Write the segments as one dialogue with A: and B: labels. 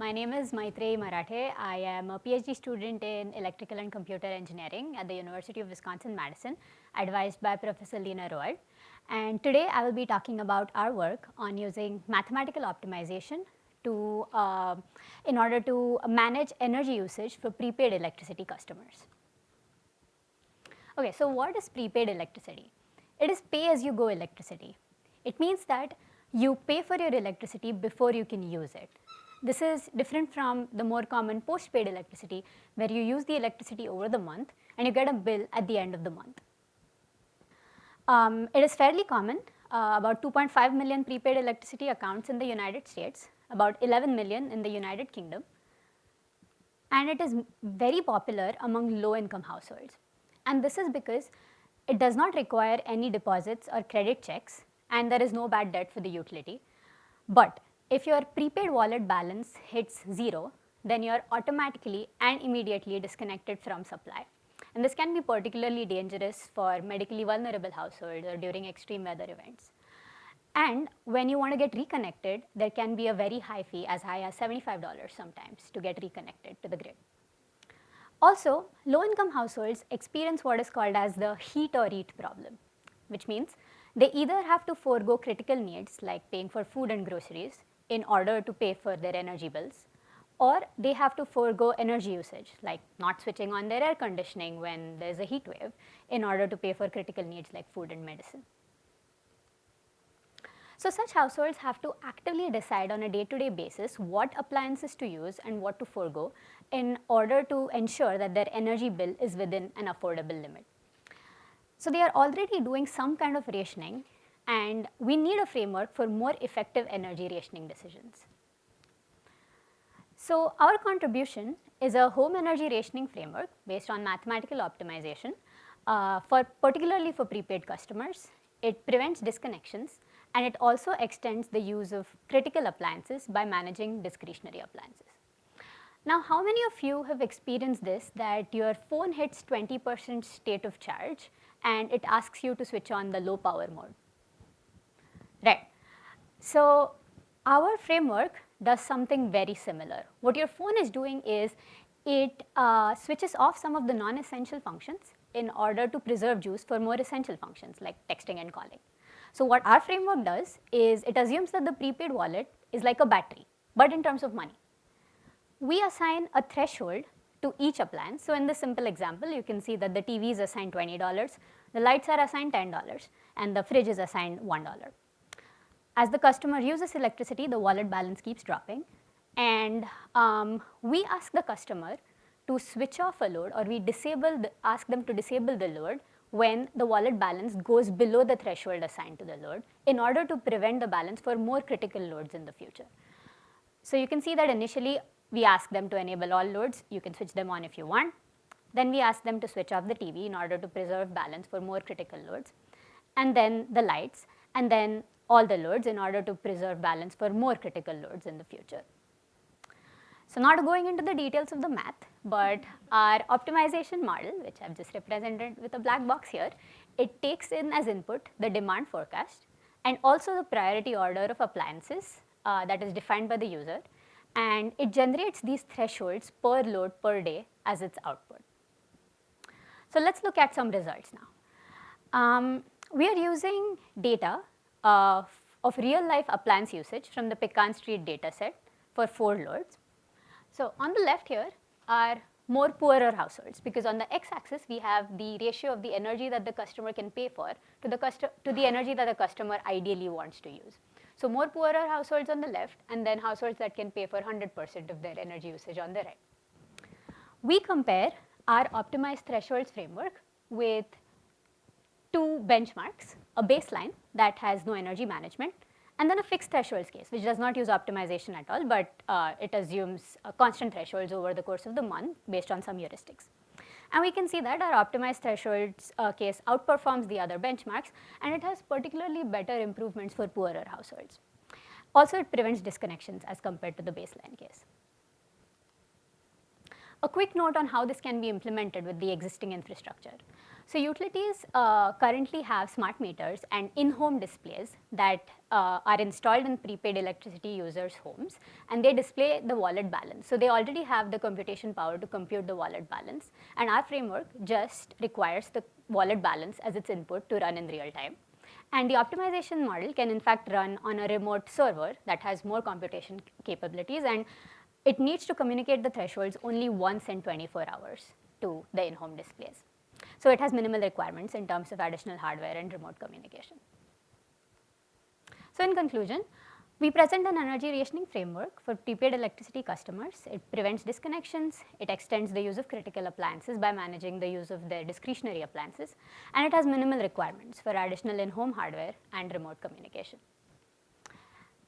A: My name is Maitreyee Marathe. I am a PhD student in Electrical and Computer Engineering at the University of Wisconsin-Madison, advised by Professor Lena Roald. And today I will be talking about our work on using mathematical optimization to, in order to manage energy usage for prepaid electricity customers. Okay, so what is prepaid electricity? It is pay-as-you-go electricity. It means that you pay for your electricity before you can use it. This is different from the more common postpaid electricity, where you use the electricity over the month and you get a bill at the end of the month. It is fairly common. About 2.5 million prepaid electricity accounts in the United States, about 11 million in the United Kingdom, and it is very popular among low-income households. And this is because it does not require any deposits or credit checks, and there is no bad debt for the utility. But if your prepaid wallet balance hits zero, then you are automatically and immediately disconnected from supply. And this can be particularly dangerous for medically vulnerable households or during extreme weather events. And when you want to get reconnected, there can be a very high fee, as high as $75 sometimes, to get reconnected to the grid. Also, low-income households experience what is called as the heat or eat problem, which means they either have to forego critical needs like paying for food and groceries in order to pay for their energy bills, or they have to forego energy usage like not switching on their air conditioning when there is a heat wave in order to pay for critical needs like food and medicine. So such households have to actively decide on a day-to-day basis what appliances to use and what to forego in order to ensure that their energy bill is within an affordable limit. So they are already doing some kind of rationing, and we need a framework for more effective energy rationing decisions. So our contribution is a home energy rationing framework based on mathematical optimization, particularly for prepaid customers. It prevents disconnections, and it also extends the use of critical appliances by managing discretionary appliances. Now, how many of you have experienced this, that your phone hits 20% state of charge and it asks you to switch on the low power mode? Right. So our framework does something very similar. What your phone is doing is it switches off some of the non-essential functions in order to preserve juice for more essential functions like texting and calling. So what our framework does is it assumes that the prepaid wallet is like a battery, but in terms of money. We assign a threshold to each appliance. So in this simple example, you can see that the TV is assigned $20, the lights are assigned $10, and the fridge is assigned $1. As the customer uses electricity, the wallet balance keeps dropping, and we ask the customer to switch off a load, or we ask them to disable the load when the wallet balance goes below the threshold assigned to the load in order to prevent the balance for more critical loads in the future. So you can see that initially we ask them to enable all loads. You can switch them on if you want. Then we ask them to switch off the TV in order to preserve balance for more critical loads, and then the lights, and then all the loads in order to preserve balance for more critical loads in the future. So not going into the details of the math, but our optimization model, which I've just represented with a black box here, it takes in as input the demand forecast and also the priority order of appliances that is defined by the user, and it generates these thresholds per load per day as its output. So let's look at some results now. We are using data of real life appliance usage from the Pecan Street data set for 4 loads. So on the left here are more poorer households, because on the x-axis we have the ratio of the energy that the customer can pay for to the energy that the customer ideally wants to use. So more poorer households on the left, and then households that can pay for 100% of their energy usage on the right. We compare our optimized thresholds framework with 2 benchmarks, a baseline that has no energy management, and then a fixed thresholds case, which does not use optimization at all, but it assumes constant thresholds over the course of the month based on some heuristics. And we can see that our optimized thresholds case outperforms the other benchmarks, and it has particularly better improvements for poorer households. Also, it prevents disconnections as compared to the baseline case. A quick note on how this can be implemented with the existing infrastructure. So utilities currently have smart meters and in-home displays that are installed in prepaid electricity users' homes, and they display the wallet balance. So they already have the computation power to compute the wallet balance, and our framework just requires the wallet balance as its input to run in real time. And the optimization model can in fact run on a remote server that has more computation capabilities, and it needs to communicate the thresholds only once in 24 hours to the in-home displays. So it has minimal requirements in terms of additional hardware and remote communication. So in conclusion, we present an energy rationing framework for prepaid electricity customers. It prevents disconnections, it extends the use of critical appliances by managing the use of their discretionary appliances, and it has minimal requirements for additional in-home hardware and remote communication.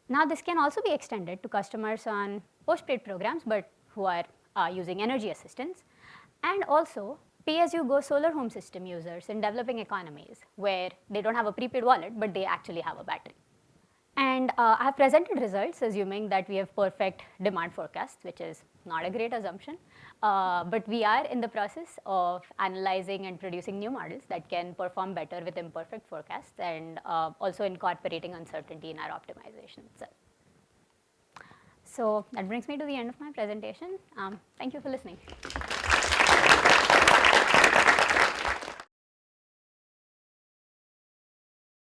A: Now this can also be extended to customers on postpaid programs, but who are using energy assistance, and also pay-as-you-go solar home system users in developing economies where they don't have a prepaid wallet, but they actually have a battery. And I have presented results assuming that we have perfect demand forecasts, which is not a great assumption, but we are in the process of analyzing and producing new models that can perform better with imperfect forecasts, and also incorporating uncertainty in our optimization itself. So that brings me to the end of my presentation. Thank you for listening.